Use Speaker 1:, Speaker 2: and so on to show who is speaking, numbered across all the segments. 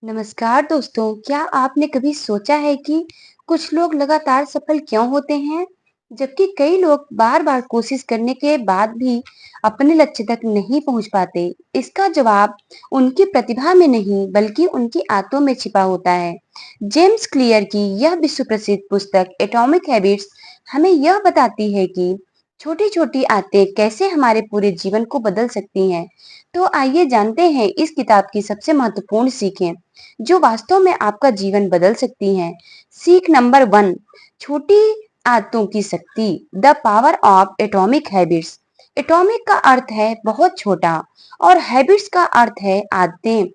Speaker 1: नमस्कार दोस्तों, क्या आपने कभी सोचा है कि कुछ लोग लगातार सफल क्यों होते हैं, जबकि कई लोग बार-बार कोशिश करने के बाद भी अपने लक्ष्य तक नहीं पहुंच पाते? इसका जवाब उनकी प्रतिभा में नहीं, बल्कि उनकी आदतों में छिपा होता है। जेम्स क्लियर की यह विश्व प्रसिद्ध पुस्तक एटॉमिक हैबिट्स हमें यह बताती है कि छोटी-छोटी आदतें कैसे हमारे पूरे जीवन को बदल सकती हैं। तो आइए जानते हैं इस किताब की सबसे महत्वपूर्ण सीखें जो वास्तव में आपका जीवन बदल सकती हैं। सीख नंबर 1, छोटी आदतों की शक्ति, the power of atomic habits. Atomic का अर्थ है बहुत छोटा और हैबिट्स का अर्थ है आदतें।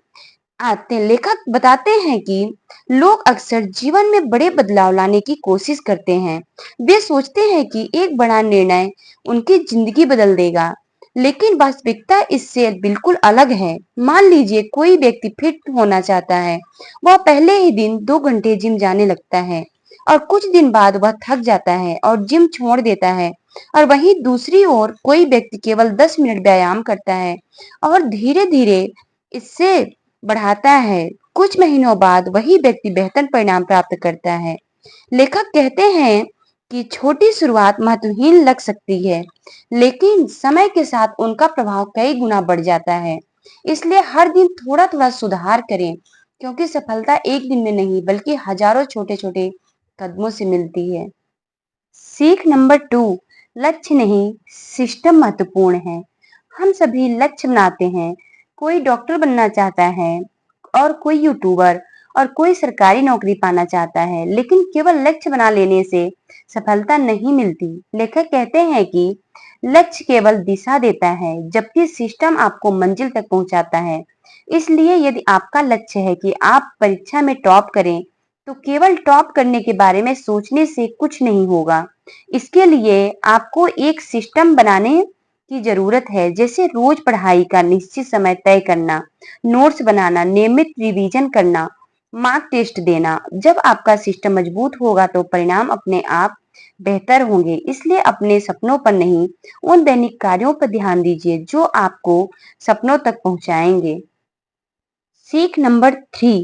Speaker 1: आदतें लेखक बताते हैं कि लोग अक्सर जीवन में बड़े बदलाव लाने की कोशिश करते हैं। वे सोचते हैं कि एक बड़ा निर्णय उनकी जिंदगी बदल देगा, लेकिन वास्तविकता इससे बिल्कुल अलग है। मान लीजिए कोई व्यक्ति फिट होना चाहता है। वह पहले ही दिन 2 घंटे जिम जाने लगता है और कुछ दिन बाद वह थक जाता है और जिम छोड़ देता है। और वहीं दूसरी ओर कोई व्यक्ति केवल 10 मिनट व्यायाम करता है और धीरे धीरे इससे बढ़ाता है। कुछ महीनों बाद वही व्यक्ति बेहतर परिणाम प्राप्त करता है। लेखक कहते हैं कि छोटी शुरुआत महत्वहीन लग सकती है, लेकिन समय के साथ उनका प्रभाव कई गुना बढ़ जाता है। इसलिए हर दिन थोड़ा-थोड़ा सुधार करें, क्योंकि सफलता एक दिन में नहीं, बल्कि हजारों छोटे-छोटे कदमों से मिलती है। सीख नंबर 2, लक्ष्य नहीं, सिस्टम महत्वपूर्ण है। हम सभी लक्ष्य बनाते हैं। कोई डॉक्टर बनना चाहता है और कोई यूट्यूबर और कोई सरकारी नौकरी पाना चाहता है, लेकिन केवल लक्ष्य बना लेने से सफलता नहीं मिलती। लेखक कहते हैं कि लक्ष्य केवल दिशा देता है, जबकि सिस्टम आपको मंजिल तक पहुंचाता है। इसलिए यदि आपका लक्ष्य है कि आप परीक्षा में टॉप करें, तो केवल टॉप करने के बारे में सोचने से कुछ नहीं होगा। इसके लिए आपको एक सिस्टम बनाने की जरूरत है, जैसे रोज पढ़ाई का निश्चित समय तय करना, नोट्स बनाना, नियमित रिवीजन करना, मार्क टेस्ट देना। जब आपका सिस्टम मजबूत होगा तो परिणाम अपने आप बेहतर होंगे। इसलिए अपने सपनों पर नहीं, उन दैनिक कार्यों पर ध्यान दीजिए जो आपको सपनों तक पहुंचाएंगे। सीख नंबर 3,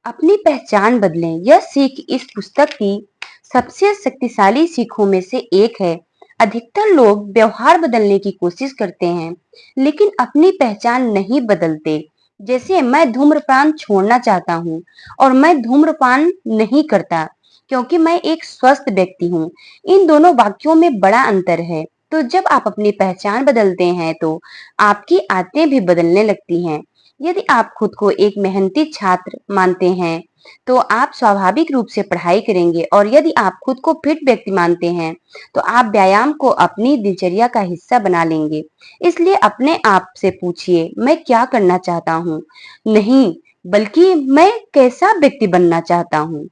Speaker 1: अपनी पहचान बदलें। यह सीख इस पुस्तक की सबसे शक्तिशाली सीखों में से एक है। अधिकतर लोग व्यवहार बदलने की कोशिश करते हैं, लेकिन अपनी पहचान नहीं बदलते। जैसे मैं धूम्रपान छोड़ना चाहता हूँ और मैं धूम्रपान नहीं करता, क्योंकि मैं एक स्वस्थ व्यक्ति हूँ। इन दोनों वाक्यों में बड़ा अंतर है। तो जब आप अपनी पहचान बदलते हैं, तो आपकी आदतें भी बदलने लगती हैं। यदि आप खुद को एक मेहनती छात्र मानते हैं, तो आप स्वाभाविक रूप से पढ़ाई करेंगे, और यदि आप खुद को फिट व्यक्ति मानते हैं, तो आप व्यायाम को अपनी दिनचर्या का हिस्सा बना लेंगे। इसलिए अपने आप से पूछिए, मैं क्या करना चाहता हूँ? नहीं, बल्कि मैं कैसा व्यक्ति बनना चाहता हूँ।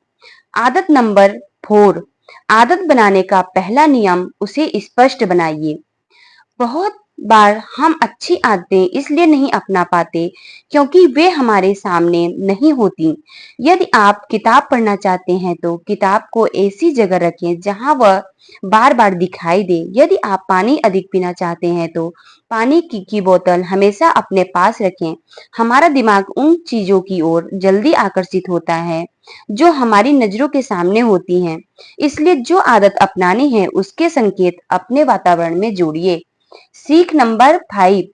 Speaker 1: आदत नंबर 4, आदत बनाने का पहला नियम, उसे स्पष्ट बनाइए। बहुत बार हम अच्छी आदतें इसलिए नहीं अपना पाते क्योंकि वे हमारे सामने नहीं होती। यदि आप किताब पढ़ना चाहते हैं, तो किताब को ऐसी जगह रखें जहां वह बार बार दिखाई दे। यदि आप पानी अधिक पीना चाहते हैं, तो पानी की बोतल हमेशा अपने पास रखें। हमारा दिमाग उन चीजों की ओर जल्दी आकर्षित होता है जो हमारी नजरों के सामने होती हैं। इसलिए जो आदत अपनानी है, उसके संकेत अपने वातावरण में जोड़िए। सीख नंबर 5,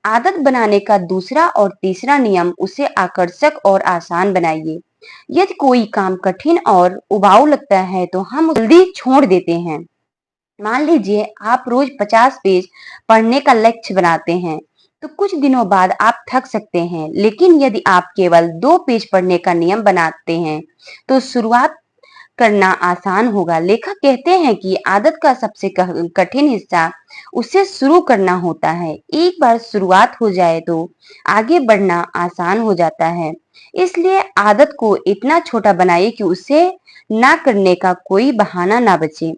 Speaker 1: आदत बनाने का दूसरा और तीसरा नियम, उसे आकर्षक और आसान बनाइए। यदि कोई काम कठिन और उबाऊ लगता है, तो हम उसे जल्दी छोड़ देते हैं। मान लीजिए आप रोज 50 पेज पढ़ने का लक्ष्य बनाते हैं, तो कुछ दिनों बाद आप थक सकते हैं। लेकिन यदि आप केवल 2 पेज पढ़ने का नियम बनाते हैं, तो शुरुआत करना आसान होगा। लेखक कहते हैं कि आदत का सबसे कठिन हिस्सा उसे शुरू करना होता है। एक बार शुरुआत हो जाए तो आगे बढ़ना आसान हो जाता है। इसलिए आदत को इतना छोटा बनाइए कि उसे ना करने का कोई बहाना ना बचे।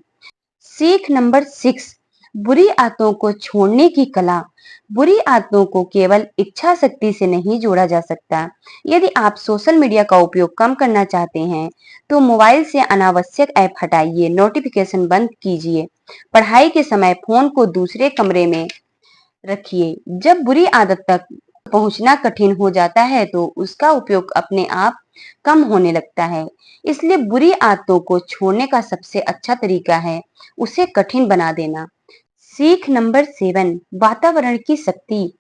Speaker 1: सीख नंबर 6, बुरी आदतों को छोड़ने की कला। बुरी आदतों को केवल इच्छा शक्ति से नहीं जोड़ा जा सकता। यदि आप सोशल मीडिया का उपयोग कम करना चाहते हैं, तो मोबाइल से अनावश्यक ऐप हटाइए, नोटिफिकेशन बंद कीजिए। पढ़ाई के समय फोन को दूसरे कमरे में रखिए। जब बुरी आदत तक पहुंचना कठिन हो जाता है तो उसका उपयोग अपने आप कम होने लगता है। इसलिए बुरी आदतों को छोड़ने का सबसे अच्छा तरीका है उसे कठिन बना देना। सीख नंबर 7, वातावरण की शक्ति।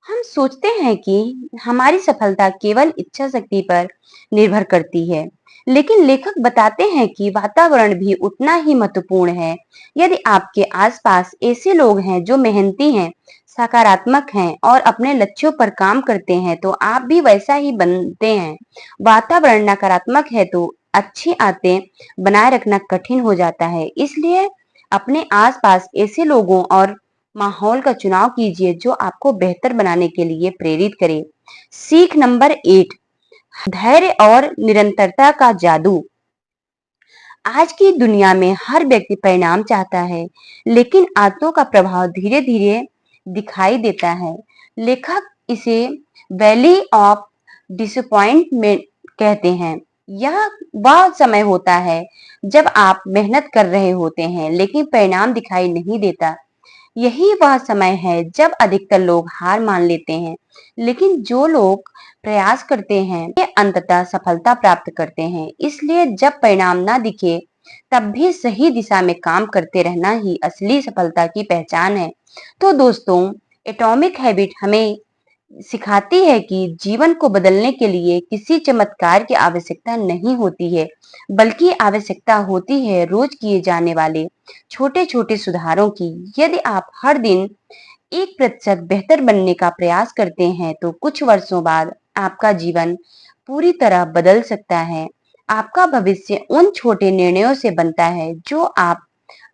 Speaker 1: हम सोचते हैं कि हमारी सफलता केवल इच्छा शक्ति पर निर्भर करती है, लेकिन लेखक बताते हैं कि वातावरण भी उतना ही महत्वपूर्ण है। यदि आपके आसपास ऐसे लोग हैं जो मेहनती हैं, सकारात्मक हैं और अपने लक्ष्यों पर काम करते हैं, तो आप भी वैसा ही बनते हैं। वातावरण नकारात्मक है तो अच्छी आदतें बनाए रखना कठिन हो जाता है। इसलिए अपने आसपास ऐसे लोगों और माहौल का चुनाव कीजिए जो आपको बेहतर बनाने के लिए प्रेरित करे। सीख नंबर 8, धैर्य और निरंतरता का जादू। आज की दुनिया में हर व्यक्ति परिणाम चाहता है, लेकिन आदतों का प्रभाव धीरे धीरे दिखाई देता है। लेखक इसे वैली ऑफ डिसअपॉइंटमेंट कहते हैं। यह वह समय होता है जब आप मेहनत कर रहे होते हैं लेकिन परिणाम दिखाई नहीं देता। यही वह समय है जब अधिकतर लोग हार मान लेते हैं, लेकिन जो लोग प्रयास करते हैं वे अंततः सफलता प्राप्त करते हैं। इसलिए जब परिणाम ना दिखे तब भी सही दिशा में काम करते रहना ही असली सफलता की पहचान है। तो दोस्तों, एटॉमिक हैबिट हमें सिखाती है कि जीवन को बदलने के लिए किसी चमत्कार की आवश्यकता नहीं होती है, बल्कि आवश्यकता होती है रोज किए जाने वाले छोटे छोटे सुधारों की। यदि आप हर दिन 1% बेहतर बनने का प्रयास करते हैं तो कुछ वर्षों बाद आपका जीवन पूरी तरह बदल सकता है। आपका भविष्य उन छोटे निर्णयों से बनता है जो आप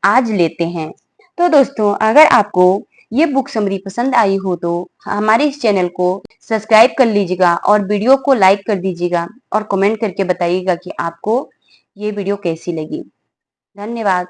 Speaker 1: आज लेते हैं। तो दोस्तों, अगर आपको ये बुक समरी पसंद आई हो तो हमारे इस चैनल को सब्सक्राइब कर लीजिएगा और वीडियो को लाइक कर दीजिएगा और कमेंट करके बताइएगा कि आपको ये वीडियो कैसी लगी। धन्यवाद।